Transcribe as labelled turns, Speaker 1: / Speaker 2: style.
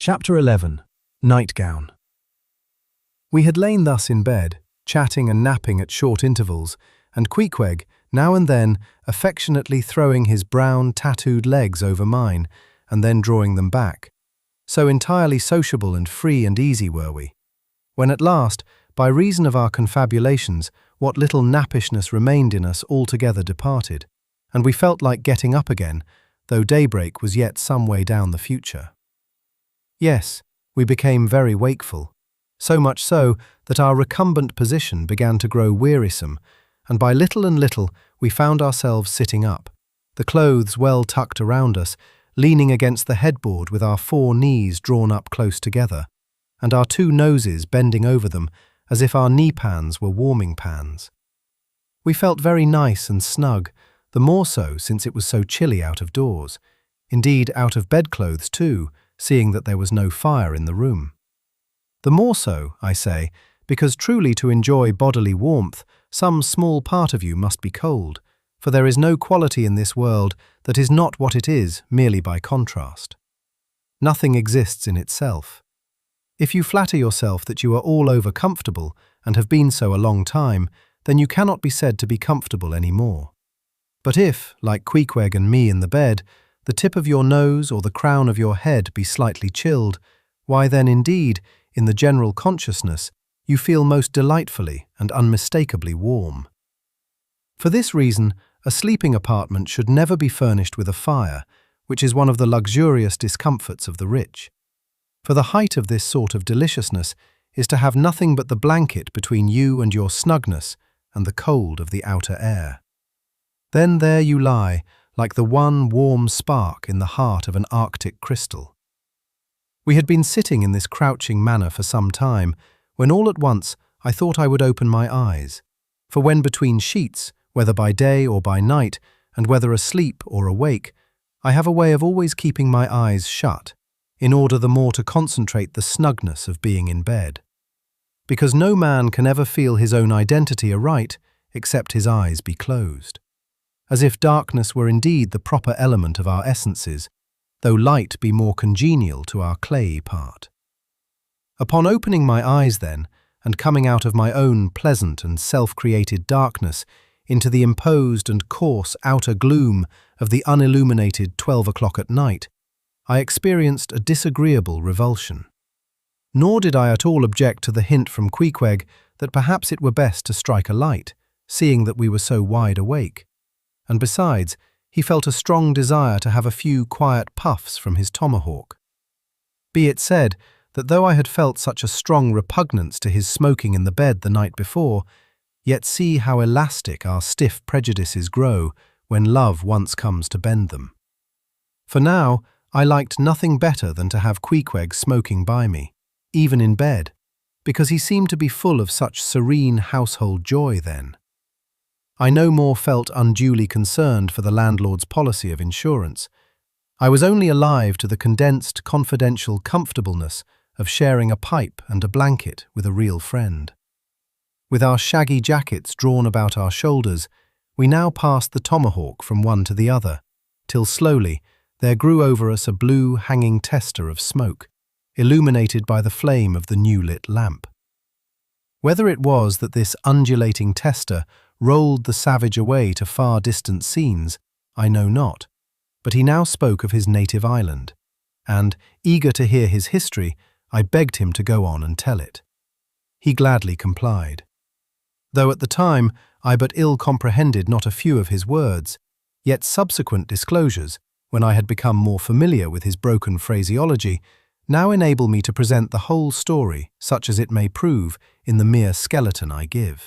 Speaker 1: Chapter 11. Nightgown. We had lain thus in bed, chatting and napping at short intervals, and Queequeg, now and then, affectionately throwing his brown, tattooed legs over mine, and then drawing them back. So entirely sociable and free and easy were we. When at last, by reason of our confabulations, what little nappishness remained in us altogether departed, and we felt like getting up again, though daybreak was yet some way down the future. Yes, we became very wakeful, so much so that our recumbent position began to grow wearisome, and by little and little we found ourselves sitting up, the clothes well tucked around us, leaning against the headboard with our 4 knees drawn up close together, and our 2 noses bending over them as if our knee-pans were warming pans. We felt very nice and snug, the more so since it was so chilly out of doors, indeed out of bedclothes too, seeing that there was no fire in the room. The more so, I say, because truly to enjoy bodily warmth, some small part of you must be cold, for there is no quality in this world that is not what it is merely by contrast. Nothing exists in itself. If you flatter yourself that you are all over comfortable and have been so a long time, then you cannot be said to be comfortable any more. But if, like Queequeg and me in the bed, the tip of your nose or the crown of your head be slightly chilled, why then indeed, in the general consciousness, you feel most delightfully and unmistakably warm. For this reason, a sleeping apartment should never be furnished with a fire, which is one of the luxurious discomforts of the rich. For the height of this sort of deliciousness is to have nothing but the blanket between you and your snugness and the cold of the outer air. Then there you lie, like the one warm spark in the heart of an Arctic crystal. We had been sitting in this crouching manner for some time, when all at once I thought I would open my eyes, for when between sheets, whether by day or by night, and whether asleep or awake, I have a way of always keeping my eyes shut, in order the more to concentrate the snugness of being in bed. Because no man can ever feel his own identity aright, except his eyes be closed. As if darkness were indeed the proper element of our essences, though light be more congenial to our clayey part. Upon opening my eyes then, and coming out of my own pleasant and self-created darkness into the imposed and coarse outer gloom of the unilluminated 12 o'clock at night, I experienced a disagreeable revulsion. Nor did I at all object to the hint from Queequeg that perhaps it were best to strike a light, seeing that we were so wide awake. And besides, he felt a strong desire to have a few quiet puffs from his tomahawk. Be it said that though I had felt such a strong repugnance to his smoking in the bed the night before, yet see how elastic our stiff prejudices grow when love once comes to bend them. For now, I liked nothing better than to have Queequeg smoking by me, even in bed, because he seemed to be full of such serene household joy then. I no more felt unduly concerned for the landlord's policy of insurance. I was only alive to the condensed, confidential comfortableness of sharing a pipe and a blanket with a real friend. With our shaggy jackets drawn about our shoulders, we now passed the tomahawk from one to the other, till slowly there grew over us a blue hanging tester of smoke, illuminated by the flame of the new-lit lamp. Whether it was that this undulating tester rolled the savage away to far distant scenes, I know not, but he now spoke of his native island, and, eager to hear his history, I begged him to go on and tell it. He gladly complied. Though at the time I but ill comprehended not a few of his words, yet subsequent disclosures, when I had become more familiar with his broken phraseology, now enable me to present the whole story, such as it may prove, in the mere skeleton I give.